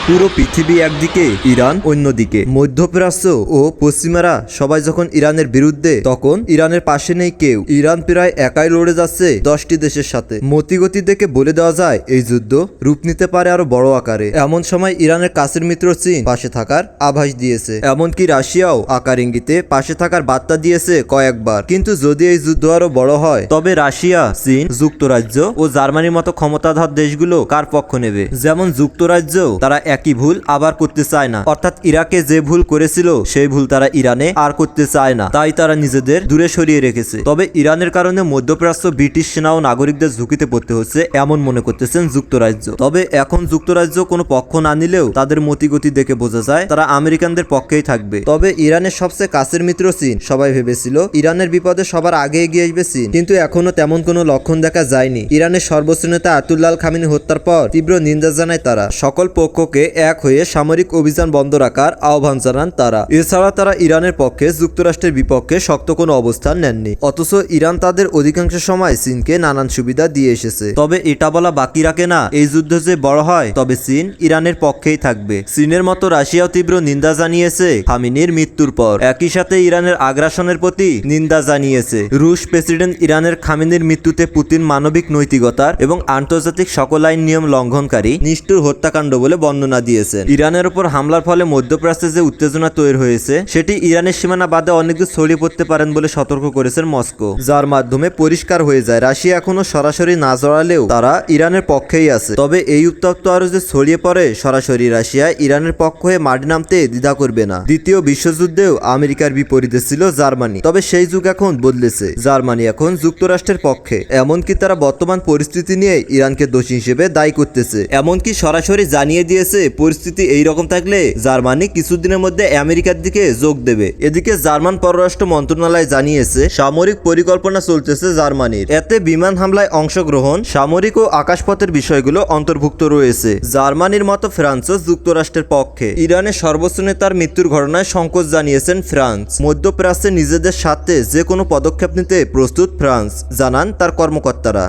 পুরো পৃথিবী একদিকে, ইরান অন্যদিকে। মধ্যপ্রাচ্য ও পশ্চিমারা সবাই যখন ইরানের বিরুদ্ধে, তখন ইরানের পাশে নেই কেউ। ইরান প্রায় একাই লড়ে যাচ্ছে 10টি দেশের সাথে। মতিগতি দেখে বলে দেওয়া যায় এই যুদ্ধ রূপ নিতে পারে আরো বড় আকারে। এমন সময় ইরানের কাছের মিত্র চীন পাশে থাকার আভাস দিয়েছে, এমনকি রাশিয়াও আকার ইঙ্গিতে পাশে থাকার বার্তা দিয়েছে কয়েকবার। কিন্তু যদি এই যুদ্ধ আরো বড় হয়, তবে রাশিয়া, চীন, যুক্তরাজ্য ও জার্মানির মতো ক্ষমতাধর দেশগুলো কার পক্ষ নেবে? যেমন যুক্তরাজ্য, তারা একই ভুল আবার করতে চায় না। অর্থাৎ ইরাকে যে ভুল করেছিল সেই ভুল তারা ইরানে আর করতে চায় না, তাই তারা নিজেদের দূরে সরিয়ে রেখেছে। তবে ইরানের কারণে মধ্যপ্রাচ্য ব্রিটিশ সেনা ও নাগরিকদের ঝুঁকিতে পড়তে হচ্ছে এমন মনে করতেছেন যুক্তরাজ্য। তবে এখন যুক্তরাজ্য কোনো পক্ষ না নিলেও তাদের মতিগতি দেখে বোঝা যায় তারা আমেরিকানদের পক্ষেই থাকবে। তবে ইরানের সবচেয়ে কাছের মিত্র চীন। সবাই ভেবেছিল ইরানের বিপদে সবার আগে এগিয়ে আসবে চীন, কিন্তু এখনো তেমন কোনো লক্ষণ দেখা যায়নি। ইরানের সর্বোচ্চ নেতা আয়াতুল্লাহ খামেনি হত্যার পর তীব্র নিন্দা জানায় তারা। সকল পক্ষকে এক হয়ে সামরিক অভিযান বন্ধ রাখার আহ্বান জানান তারা। এছাড়া তারা ইরানের পক্ষে, যুক্তরাষ্ট্রের বিপক্ষে শক্ত কোনো অবস্থান নেননি। অথচ ইরান তাদের অধিকাংশ সময় চীনকে নানান সুবিধা দিয়ে এসেছে। তবে এটা বলা বাকি রাখে না, এই যুদ্ধ যে বড় হয় তবে চীন ইরানের পক্ষেই থাকবে। চীনের মতো রাশিয়াও তীব্র নিন্দা জানিয়েছে খামেনির মৃত্যুর পর। একই সাথে ইরানের আগ্রাসনের প্রতি নিন্দা জানিয়েছে রুশ প্রেসিডেন্ট। ইরানের খামেনির মৃত্যুতে পুতিন মানবিক নৈতিকতার এবং আন্তর্জাতিক সকল আইন নিয়ম লঙ্ঘনকারী নিষ্ঠুর হত্যাকাণ্ড বলে বর্ণনা দিয়েছেন। ইরানের উপর হামলার ফলে মধ্যপ্রাচ্যে যে উত্তেজনা তৈরি হয়েছে, সেটি ইরানের সীমানা বাদে অনেক দূর ছড়িয়ে পড়তে পারেন বলে সতর্ক করেছেন মস্কো, যার মাধ্যমে পরিষ্কার হয়ে যায় রাশিয়া এখনো সরাসরি না জড়ালেও তারা ইরানের পক্ষেই আছে। তবে এই উত্তপ্ত আরো যে ছড়িয়ে পড়ে, সরাসরি রাশিয়া ইরানের পক্ষ হয়ে মাটি নামতে দ্বিধা করবে না। দ্বিতীয় বিশ্বযুদ্ধেও আমেরিকার বিপরীতে ছিল জার্মানি, তবে সেই যুগ এখন বদলেছে। জার্মানি এখন যুক্তরাষ্ট্রের পক্ষে। এমনকি তারা বর্তমান পরিস্থিতি নিয়ে ইরানকে দোষী হিসেবে দায়ী করতেছে। এমনকি সরাসরি জানিয়ে দিয়েছে পরিস্থিতি এইরকম থাকলে জার্মানি কিছুদিনের মধ্যে আমেরিকার দিকে যোগ দেবে। এদিকে জার্মান পররাষ্ট্র মন্ত্রণালয় জানিয়েছে সামরিক পরিকল্পনা চলতেছে জার্মানির। এতে বিমান হামলায় অংশগ্রহণ, সামরিক ও আকাশপথের বিষয়গুলো অন্তর্ভুক্ত রয়েছে। জার্মানির মতো ফ্রান্সও যুক্তরাষ্ট্রের পক্ষে। ইরানের সর্বোচ্চ নেতার মৃত্যুর ঘটনায় সংকোচ জানিয়েছেন ফ্রান্স। মধ্যপ্রাচ্যে নিজেদের স্বার্থে যে কোনো পদক্ষেপ নিতে প্রস্তুত ফ্রান্স, জানান তার কর্মকর্তারা।